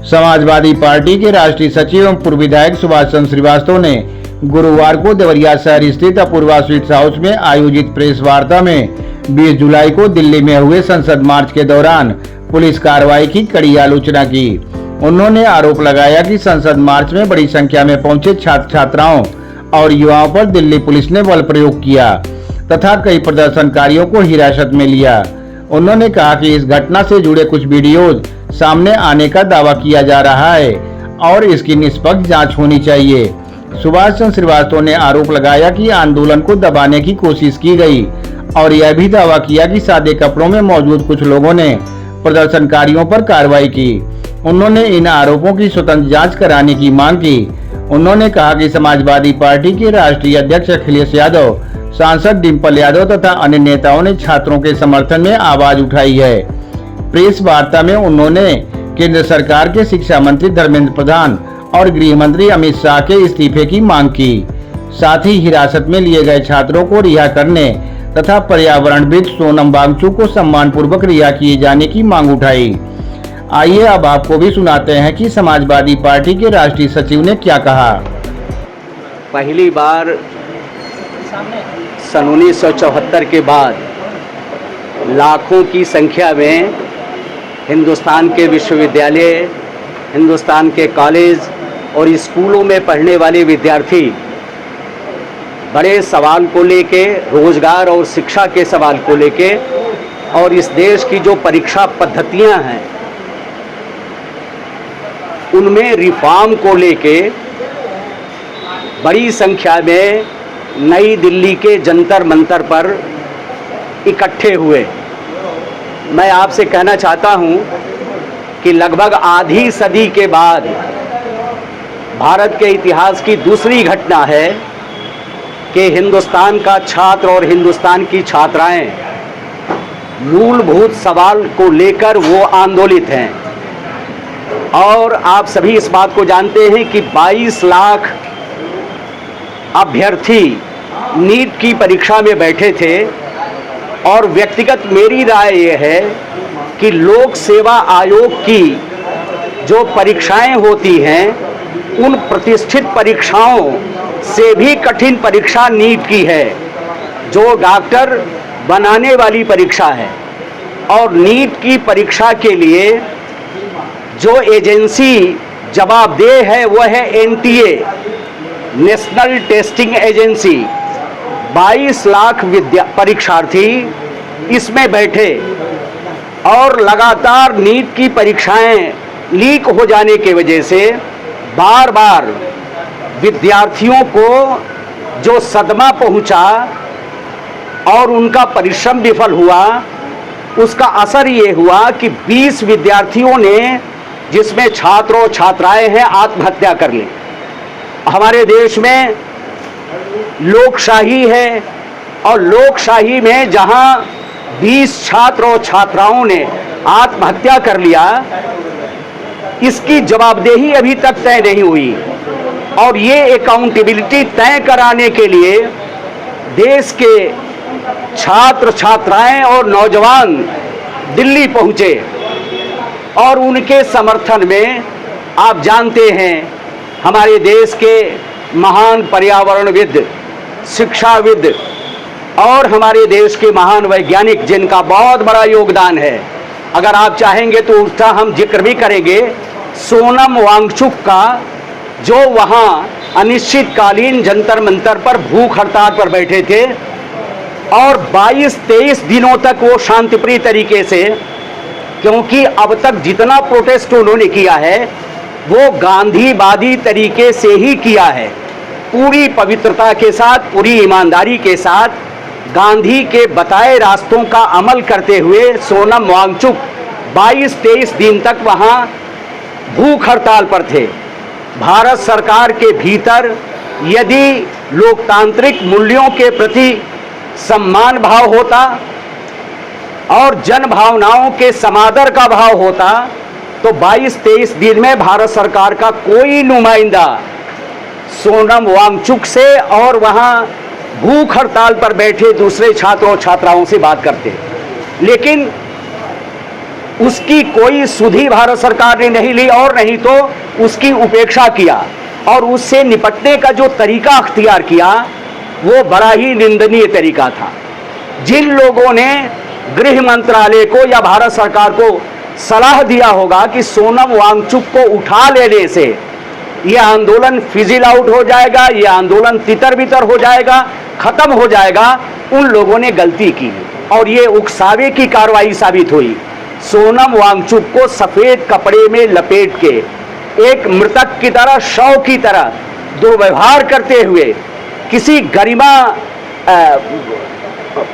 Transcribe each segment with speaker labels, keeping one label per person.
Speaker 1: Samajwadi party के राष्ट्रीय सचिव एवं पूर्व विधायक सुभाष चंद्र श्रीवास्तव ने गुरुवार को देवरिया शहर स्थित अपूर्वा स्वीट्स हाउस में आयोजित प्रेस वार्ता में 20 जुलाई को दिल्ली में हुए संसद मार्च के दौरान पुलिस कार्रवाई की कड़ी आलोचना की। उन्होंने आरोप लगाया कि संसद मार्च में बड़ी संख्या में पहुंचे छात्र छात्राओं और युवाओं पर दिल्ली पुलिस ने बल प्रयोग किया तथा कई प्रदर्शनकारियों को हिरासत में लिया। उन्होंने कहा कि इस घटना से जुड़े कुछ वीडियोज सामने आने का दावा किया जा रहा है और इसकी निष्पक्ष जांच होनी चाहिए। सुभाष चंद्र श्रीवास्तव ने आरोप लगाया कि आंदोलन को दबाने की कोशिश की गई और यह भी दावा किया कि सादे कपड़ों में मौजूद कुछ लोगों ने प्रदर्शनकारियों पर कार्रवाई की। उन्होंने इन आरोपों की स्वतंत्र जांच कराने की मांग की। उन्होंने कहा कि समाजवादी पार्टी के राष्ट्रीय अध्यक्ष अखिलेश यादव, सांसद डिम्पल यादव तथा अन्य नेताओं ने छात्रों के समर्थन में आवाज उठाई है। प्रेस वार्ता में उन्होंने केंद्र सरकार के शिक्षा मंत्री धर्मेंद्र प्रधान और गृह मंत्री अमित शाह के इस्तीफे की मांग की। साथ ही हिरासत में लिए गए छात्रों को रिहा करने तथा पर्यावरणविद सोनम वांगचुक को सम्मान पूर्वक रिहा किए जाने की मांग उठाई। आइए अब आपको भी सुनाते हैं कि समाजवादी पार्टी के राष्ट्रीय सचिव ने क्या कहा।
Speaker 2: पहली बार सन 1974 के बाद लाखों की संख्या में हिंदुस्तान के विश्वविद्यालय, हिंदुस्तान के कॉलेज और स्कूलों में पढ़ने वाले विद्यार्थी बड़े सवाल को लेके, रोजगार और शिक्षा के सवाल को लेके और इस देश की जो परीक्षा पद्धतियां हैं उनमें रिफॉर्म को लेके बड़ी संख्या में नई दिल्ली के जंतर मंतर पर इकट्ठे हुए। मैं आपसे कहना चाहता हूं कि लगभग आधी सदी के बाद भारत के इतिहास की दूसरी घटना है कि हिंदुस्तान का छात्र और हिंदुस्तान की छात्राएं मूलभूत सवाल को लेकर वो आंदोलित हैं। और आप सभी इस बात को जानते हैं कि 22 लाख अभ्यर्थी नीट की परीक्षा में बैठे थे और व्यक्तिगत मेरी राय यह है कि लोक सेवा आयोग की जो परीक्षाएं होती हैं उन प्रतिष्ठित परीक्षाओं से भी कठिन परीक्षा नीट की है, जो डॉक्टर बनाने वाली परीक्षा है। और नीट की परीक्षा के लिए जो एजेंसी जवाबदेह है वह है NTA, national testing agency. 22 lakh परीक्षार्थी इसमें बैठे और लगातार नीट की परीक्षाएं लीक हो जाने की वजह से बार बार विद्यार्थियों को जो सदमा पहुंचा और उनका परिश्रम विफल हुआ, उसका असर ये हुआ कि 20 विद्यार्थियों ने, जिसमें छात्र और छात्राएं हैं, आत्महत्या कर ली। हमारे देश में लोकशाही है और लोकशाही में जहां 20 छात्र और छात्राओं ने आत्महत्या कर लिया, इसकी जवाबदेही अभी तक तय नहीं हुई। और ये अकाउंटेबिलिटी तय कराने के लिए देश के छात्र छात्राएं और नौजवान दिल्ली पहुंचे और उनके समर्थन में आप जानते हैं हमारे देश के महान पर्यावरणविद, शिक्षाविद और हमारे देश के महान वैज्ञानिक जिनका बहुत बड़ा योगदान है, अगर आप चाहेंगे तो उसका हम जिक्र भी करेंगे, सोनम वांगचुक का, जो वहाँ अनिश्चितकालीन जंतर मंतर पर भूख हड़ताल पर बैठे थे और 22-23 दिनों तक वो शांतिप्रिय तरीके से, क्योंकि अब तक जितना प्रोटेस्ट उन्होंने किया है वो गांधीवादी तरीके से ही किया है, पूरी पवित्रता के साथ, पूरी ईमानदारी के साथ, गांधी के बताए रास्तों का अमल करते हुए सोनम वांगचुक 22-23 दिन तक वहाँ भूख हड़ताल पर थे। भारत सरकार के भीतर यदि लोकतांत्रिक मूल्यों के प्रति सम्मान भाव होता और जन भावनाओं के समादर का भाव होता तो 22-23 दिन में भारत सरकार का कोई नुमाइंदा सोनम वांगचुक से और वहाँ भूख हड़ताल पर बैठे दूसरे छात्रों छात्राओं से बात करते। लेकिन उसकी कोई सुधि भारत सरकार ने नहीं ली और नहीं तो उसकी उपेक्षा किया और उससे निपटने का जो तरीका अख्तियार किया वो बड़ा ही निंदनीय तरीका था। जिन लोगों ने गृह मंत्रालय को या भारत सरकार को सलाह दिया होगा कि सोनम वांगचुक को उठा लेने से यह आंदोलन फिजिल आउट हो जाएगा, यह आंदोलन तितर बितर हो जाएगा, खत्म हो जाएगा, उन लोगों ने गलती की और ये उकसावे की कार्रवाई साबित हुई। सोनम वांगचुक को सफेद कपड़े में लपेट के एक मृतक की तरह, शव की तरह दुर्व्यवहार करते हुए किसी गरिमा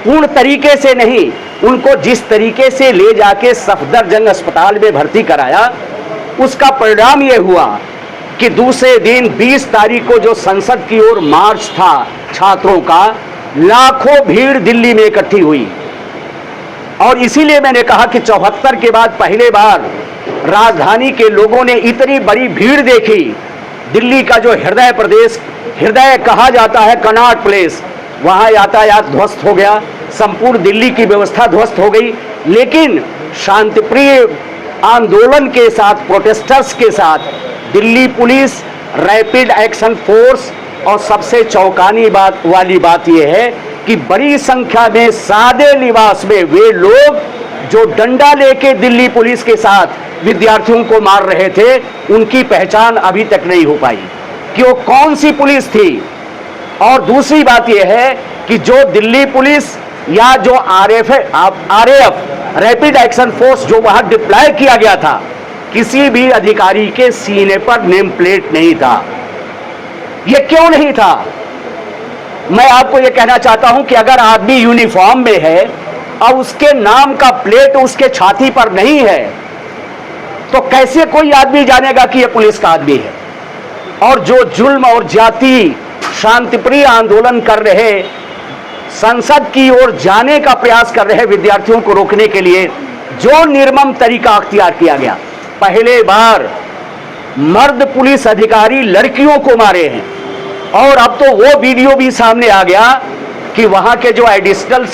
Speaker 2: पूर्ण तरीके से नहीं, उनको जिस तरीके से ले जाके सफदरजंग अस्पताल में भर्ती कराया, उसका परिणाम यह हुआ कि दूसरे दिन 20 तारीख को जो संसद की ओर मार्च था छात्रों का, लाखों भीड़ दिल्ली में इकट्ठी हुई। और इसीलिए मैंने कहा कि 74 के बाद पहले बार राजधानी के लोगों ने इतनी बड़ी भीड़ देखी। दिल्ली का जो हृदय प्रदेश, हृदय कहा जाता है कनॉट प्लेस, वहाँ यातायात ध्वस्त हो गया, संपूर्ण दिल्ली की व्यवस्था ध्वस्त हो गई। लेकिन शांतिप्रिय आंदोलन के साथ, प्रोटेस्टर्स के साथ Delhi police, rapid action force और सबसे चौंकानी वाली बात यह है कि बड़ी संख्या में सादे लिबास में वे लोग जो डंडा लेके दिल्ली पुलिस के साथ विद्यार्थियों को मार रहे थे, उनकी पहचान अभी तक नहीं हो पाई कि वो कौन सी पुलिस थी। और दूसरी बात यह है कि जो दिल्ली पुलिस या जो आरएएफ रैपिड एक्शन फोर्स जो वहां डिप्लॉय किया गया था, किसी भी अधिकारी के सीने पर नेम प्लेट नहीं था। यह क्यों नहीं था? मैं आपको यह कहना चाहता हूं कि अगर आदमी यूनिफॉर्म में है और उसके नाम का प्लेट उसके छाती पर नहीं है, तो कैसे कोई आदमी जानेगा कि यह पुलिस का आदमी है? और जो जुल्म और जाति शांतिप्रिय आंदोलन कर रहे, संसद की ओर जाने का प्रयास कर रहे विद्यार्थियों को रोकने के लिए जो निर्मम तरीका अख्तियार किया गया, पहले बार मर्द पुलिस अधिकारी लड़कियों को मारे हैं। और अब तो वो वीडियो भी सामने आ गया कि वहां के जो एडिशनल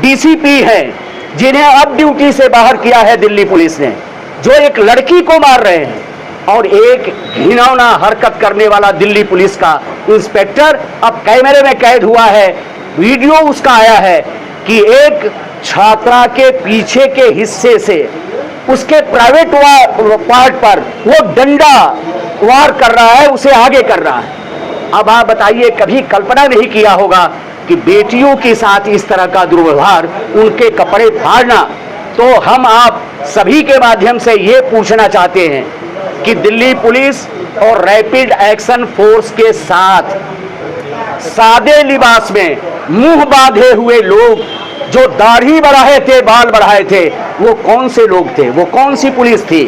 Speaker 2: डीसीपी हैं, जिन्हें अब ड्यूटी से बाहर किया है दिल्ली पुलिस ने, जो एक लड़की को मार रहे हैं। और एक घिनौना हरकत करने वाला दिल्ली पुलिस का इंस्पेक्टर अब कैमरे में कैद हुआ है। वीडियो उसका आया है कि एक छात्रा के पीछे के हिस्से से उसके प्राइवेट पार्ट पर वो डंडा वार कर रहा है, उसे आगे कर रहा है। अब आप बताइए, कभी कल्पना नहीं किया होगा कि बेटियों के साथ इस तरह का दुर्व्यवहार, उनके कपड़े फाड़ना। तो हम आप सभी के माध्यम से ये पूछना चाहते हैं कि दिल्ली पुलिस और रैपिड एक्शन फोर्स के साथ सादे लिबास में मुंह बांधे हुए लोग जो दाढ़ी बढ़ाए थे, बाल बढ़ाए थे, वो कौन से लोग थे? वो कौन सी पुलिस थी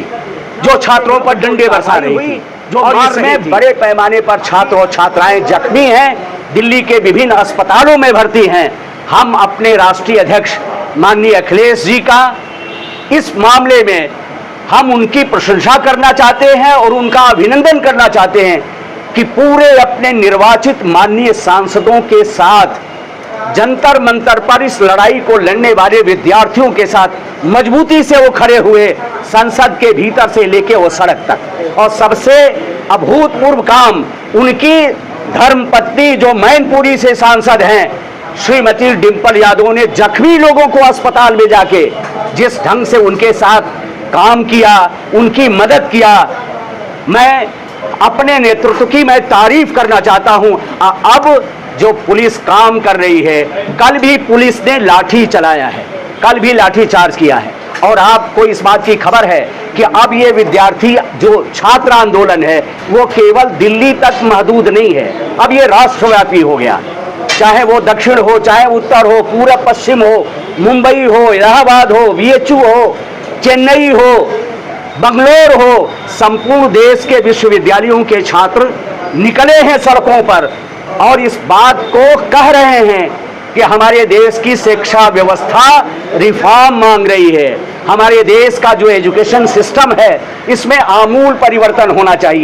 Speaker 2: जो छात्रों पर डंडे बरसा रही थी? और इसमें बड़े पैमाने पर छात्र और छात्राएं जख्मी हैं, दिल्ली के विभिन्न अस्पतालों में भर्ती हैं। हम अपने राष्ट्रीय अध्यक्ष माननीय अखिलेश जी का इस मामले में हम उनकी प्रशंसा करना चाहते हैं और उनका अभिनंदन करना चाहते हैं कि पूरे अपने निर्वाचित माननीय सांसदों के साथ जंतर मंतर पर इस लड़ाई को लड़ने वाले विद्यार्थियों के साथ मजबूती से वो खड़े हुए, संसद के भीतर से लेके वो सड़क तक। और सबसे अभूतपूर्व काम उनकी धर्मपत्नी जो मैनपुरी से सांसद हैं, श्रीमती डिंपल यादव ने जख्मी लोगों को अस्पताल में जाके जिस ढंग से उनके साथ काम किया, उनकी मदद किया, मैं अपने नेतृत्व की मैं तारीफ करना चाहता हूं। अब जो पुलिस काम कर रही है, कल भी पुलिस ने लाठी चलाया है, कल भी लाठी चार्ज किया है। और आपको इस बात की खबर है कि अब ये विद्यार्थी जो छात्र आंदोलन है वो केवल दिल्ली तक महदूद नहीं है, अब ये राष्ट्रव्यापी हो गया। चाहे वो दक्षिण हो, चाहे उत्तर हो, पूरब पश्चिम हो, मुंबई हो, इलाहाबाद हो, बीएचयू हो, चेन्नई हो, बंगलोर हो, संपूर्ण देश के विश्वविद्यालयों के छात्र निकले हैं सड़कों पर और इस बात को कह रहे हैं कि हमारे देश की शिक्षा व्यवस्था रिफॉर्म मांग रही है। हमारे देश का जो एजुकेशन सिस्टम है, इसमें आमूल परिवर्तन होना चाहिए।